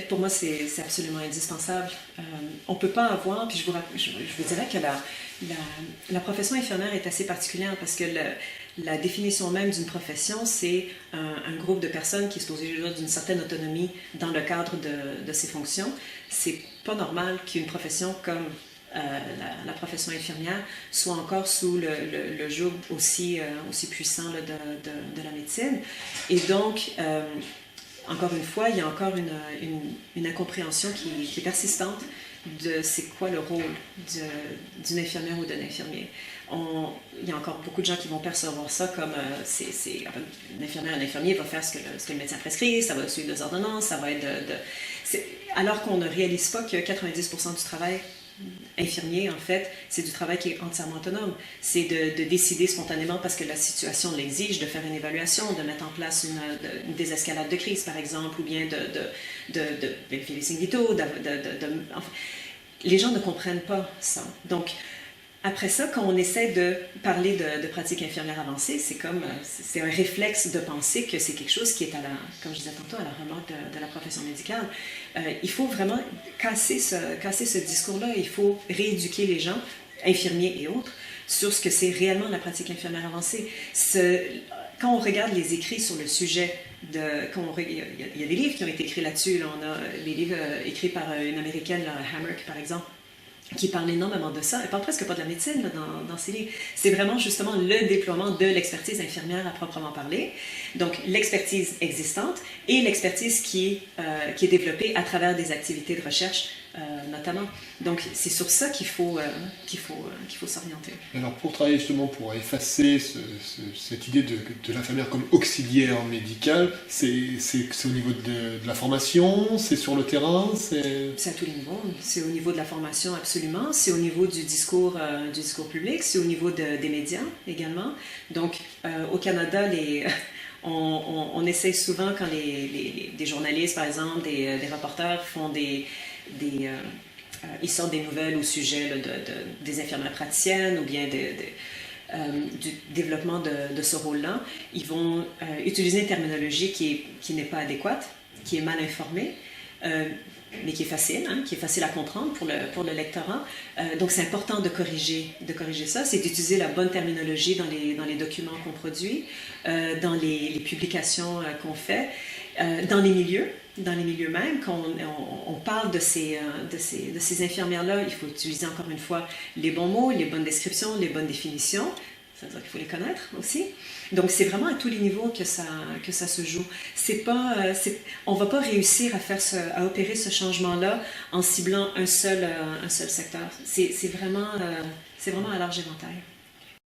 Pour moi, c'est absolument indispensable. On ne peut pas avoir, puis je vous dirais que la profession infirmière est assez particulière parce que la définition même d'une profession, c'est un groupe de personnes qui est supposé jouir d'une certaine autonomie dans le cadre de ses fonctions. C'est pas normal qu'une profession comme la profession infirmière soit encore sous le joug aussi puissant là, de la médecine. Et donc, encore une fois, il y a encore une incompréhension qui est persistante de c'est quoi le rôle d'une infirmière ou d'un infirmier. Il y a encore beaucoup de gens qui vont percevoir ça comme une infirmière, un infirmier va faire ce que le médecin prescrit, ça va suivre des ordonnances, ça va être alors qu'on ne réalise pas que 90% du travail infirmier, en fait, c'est du travail qui est entièrement autonome. C'est de décider spontanément parce que la situation l'exige, de faire une évaluation, de mettre en place une désescalade de crise, par exemple, ou bien de vérifier les signes vitaux. Enfin, les gens ne comprennent pas ça. Donc, après ça, quand on essaie de parler de pratique infirmière avancée, c'est un réflexe de penser que c'est quelque chose qui est comme je disais tantôt, à la remorque de la profession médicale. Il faut vraiment casser ce discours-là. Il faut rééduquer les gens, infirmiers et autres, sur ce que c'est réellement la pratique infirmière avancée. Quand on regarde les écrits sur le sujet, il y a des livres qui ont été écrits là-dessus. Là, on a les livres écrits par une Américaine, là, Hammerk, par exemple, qui parle énormément de ça. Elle parle presque pas de la médecine là, dans ses livres. C'est vraiment justement le déploiement de l'expertise infirmière à proprement parler. Donc, l'expertise existante et l'expertise qui est développée à travers des activités de recherche, notamment. Donc, c'est sur ça qu'il faut s'orienter. Alors, pour travailler justement, pour effacer cette idée de l'infirmière comme auxiliaire médicale, c'est au niveau de la formation, c'est sur le terrain, c'est à tous les niveaux. C'est au niveau de la formation, absolument. C'est au niveau du discours public. C'est au niveau des médias également. Donc, au Canada, on essaye souvent quand des journalistes, par exemple, des reporters font ils sortent des nouvelles au sujet là, des infirmières praticiennes ou bien du développement de ce rôle-là. Ils vont utiliser une terminologie qui n'est pas adéquate, qui est mal informée, mais qui est facile à comprendre pour le lectorat. Donc c'est important de corriger ça, c'est d'utiliser la bonne terminologie dans les documents qu'on produit, dans les publications qu'on fait, dans les milieux même, quand on parle de ces infirmières-là, il faut utiliser encore une fois les bons mots, les bonnes descriptions, les bonnes définitions. Ça veut dire qu'il faut les connaître aussi. Donc, c'est vraiment à tous les niveaux que ça se joue. On ne va pas réussir à opérer ce changement-là en ciblant un seul secteur. C'est vraiment à large éventail.